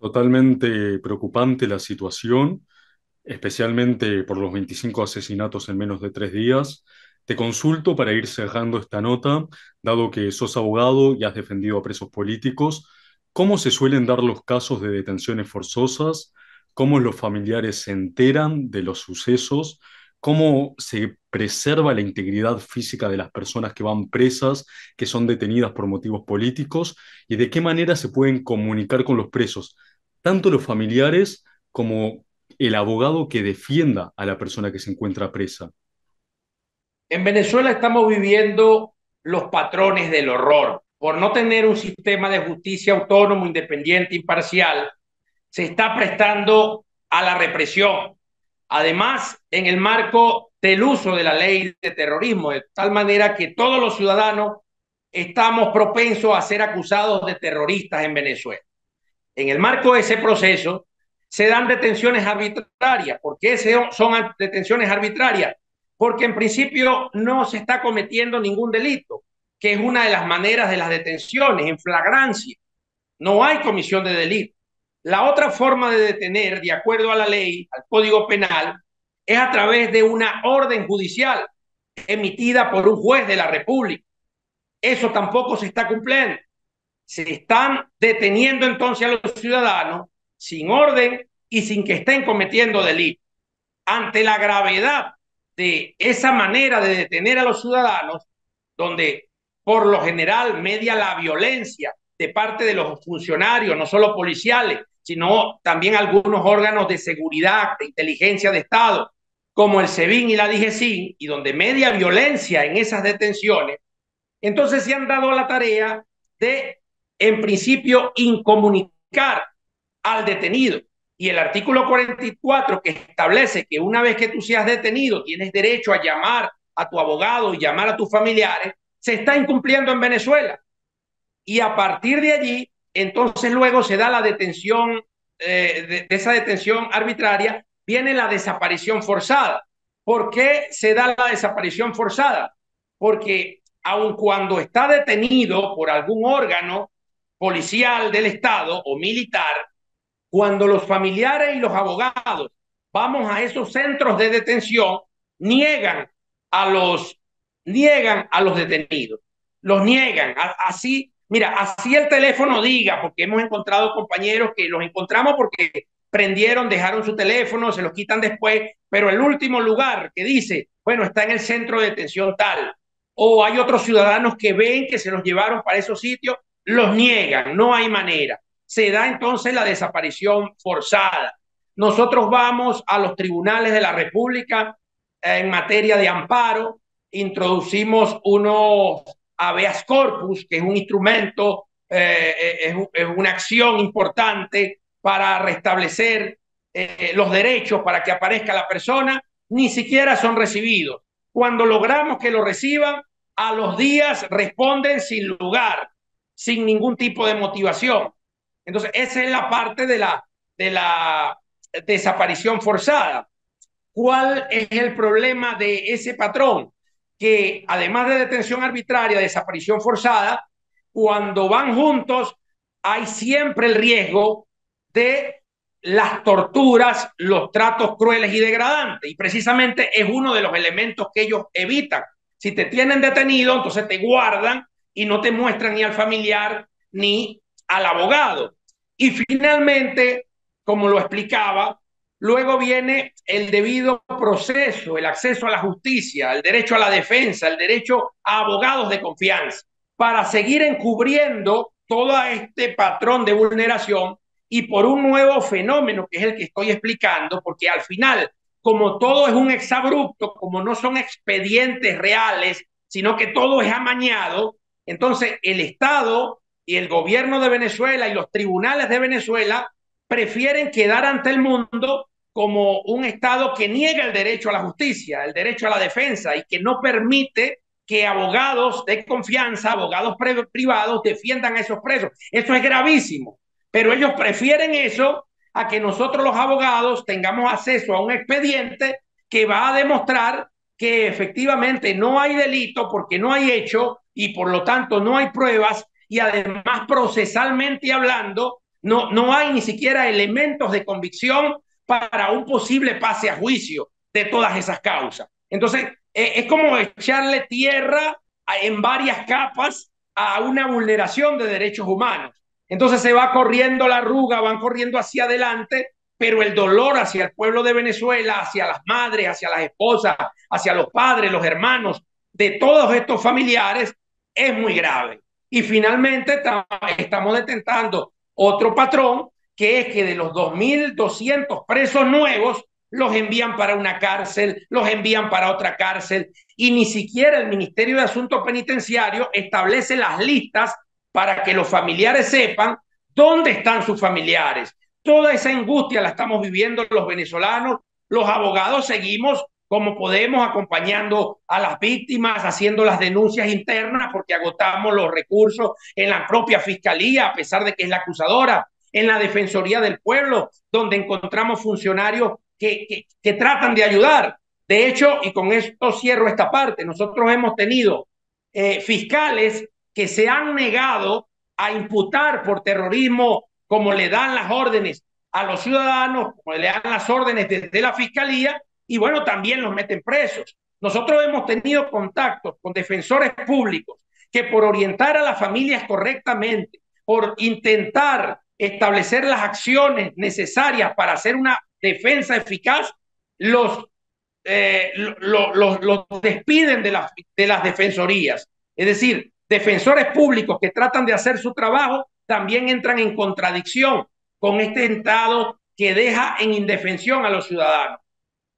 Totalmente preocupante la situación, especialmente por los 25 asesinatos en menos de 3 días. Te consulto para ir cerrando esta nota, dado que sos abogado y has defendido a presos políticos, ¿cómo se suelen dar los casos de detenciones forzosas? ¿Cómo los familiares se enteran de los sucesos? ¿Cómo se preserva la integridad física de las personas que van presas, que son detenidas por motivos políticos? ¿Y de qué manera se pueden comunicar con los presos, tanto los familiares como el abogado que defienda a la persona que se encuentra presa? En Venezuela estamos viviendo los patrones del horror. Por no tener un sistema de justicia autónomo, independiente, imparcial, se está prestando a la represión. Además, en el marco del uso de la ley de terrorismo, de tal manera que todos los ciudadanos estamos propensos a ser acusados de terroristas en Venezuela. En el marco de ese proceso, se dan detenciones arbitrarias. ¿Por qué son detenciones arbitrarias? Porque en principio no se está cometiendo ningún delito, que es una de las maneras de las detenciones, en flagrancia. No hay comisión de delito. La otra forma de detener, de acuerdo a la ley, al Código Penal, es a través de una orden judicial emitida por un juez de la República. Eso tampoco se está cumpliendo. Se están deteniendo entonces a los ciudadanos sin orden y sin que estén cometiendo delitos. Ante la gravedad de esa manera de detener a los ciudadanos, donde por lo general media la violencia de parte de los funcionarios, no solo policiales, sino también algunos órganos de seguridad, de inteligencia de Estado, como el SEBIN y la DIGESIN, y donde media violencia en esas detenciones, entonces se han dado la tarea de, en principio, incomunicar al detenido. Y el artículo 44, que establece que una vez que tú seas detenido, tienes derecho a llamar a tu abogado y llamar a tus familiares, se está incumpliendo en Venezuela. Y a partir de allí, entonces luego se da la detención, de esa detención arbitraria, viene la desaparición forzada. ¿Por qué se da la desaparición forzada? Porque aun cuando está detenido por algún órgano policial del Estado o militar, cuando los familiares y los abogados vamos a esos centros de detención, niegan a los, niegan a los detenidos, los niegan. Así, mira, así el teléfono diga, porque hemos encontrado compañeros que los encontramos porque prendieron, dejaron su teléfono, se los quitan después, pero el último lugar que dice, bueno, está en el centro de detención tal, o hay otros ciudadanos que ven que se los llevaron para esos sitios, los niegan, no hay manera. Se da entonces la desaparición forzada. Nosotros vamos a los tribunales de la República en materia de amparo, introducimos unos habeas corpus, que es un instrumento, es una acción importante para restablecer los derechos, para que aparezca la persona, ni siquiera son recibidos. Cuando logramos que lo reciban, a los días responden sin lugar, sin ningún tipo de motivación. Entonces, esa es la parte de la desaparición forzada. ¿Cuál es el problema de ese patrón? Que además de detención arbitraria, desaparición forzada, cuando van juntos hay siempre el riesgo de las torturas, los tratos crueles y degradantes. Y precisamente es uno de los elementos que ellos evitan. Si te tienen detenido, entonces te guardan y no te muestran ni al familiar ni al abogado. Y finalmente, como lo explicaba, luego viene el debido proceso, el acceso a la justicia, el derecho a la defensa, el derecho a abogados de confianza, para seguir encubriendo todo este patrón de vulneración y por un nuevo fenómeno que es el que estoy explicando, porque al final, como todo es un exabrupto, como no son expedientes reales, sino que todo es amañado, entonces el Estado y el gobierno de Venezuela y los tribunales de Venezuela prefieren quedar ante el mundo como un Estado que niega el derecho a la justicia, el derecho a la defensa y que no permite que abogados de confianza, abogados privados defiendan a esos presos. Eso es gravísimo, pero ellos prefieren eso a que nosotros los abogados tengamos acceso a un expediente que va a demostrar que efectivamente no hay delito porque no hay hecho y por lo tanto no hay pruebas y además procesalmente hablando no hay ni siquiera elementos de convicción para un posible pase a juicio de todas esas causas. Entonces, es como echarle tierra en varias capas a una vulneración de derechos humanos. Entonces se va corriendo la arruga, van corriendo hacia adelante, pero el dolor hacia el pueblo de Venezuela, hacia las madres, hacia las esposas, hacia los padres, los hermanos de todos estos familiares es muy grave. Y finalmente estamos detectando otro patrón, que es que de los 2.200 presos nuevos, los envían para una cárcel, los envían para otra cárcel, y ni siquiera el Ministerio de Asuntos Penitenciarios establece las listas para que los familiares sepan dónde están sus familiares. Toda esa angustia la estamos viviendo los venezolanos, los abogados seguimos como podemos acompañando a las víctimas, haciendo las denuncias internas porque agotamos los recursos en la propia fiscalía, a pesar de que es la acusadora, en la Defensoría del Pueblo, donde encontramos funcionarios que tratan de ayudar. De hecho, y con esto cierro esta parte, nosotros hemos tenido fiscales que se han negado a imputar por terrorismo, como le dan las órdenes a los ciudadanos, como le dan las órdenes desde la fiscalía, y bueno, también los meten presos. Nosotros hemos tenido contactos con defensores públicos que por orientar a las familias correctamente, por intentar establecer las acciones necesarias para hacer una defensa eficaz, los despiden de las defensorías. Es decir, defensores públicos que tratan de hacer su trabajo también entran en contradicción con este Estado que deja en indefensión a los ciudadanos.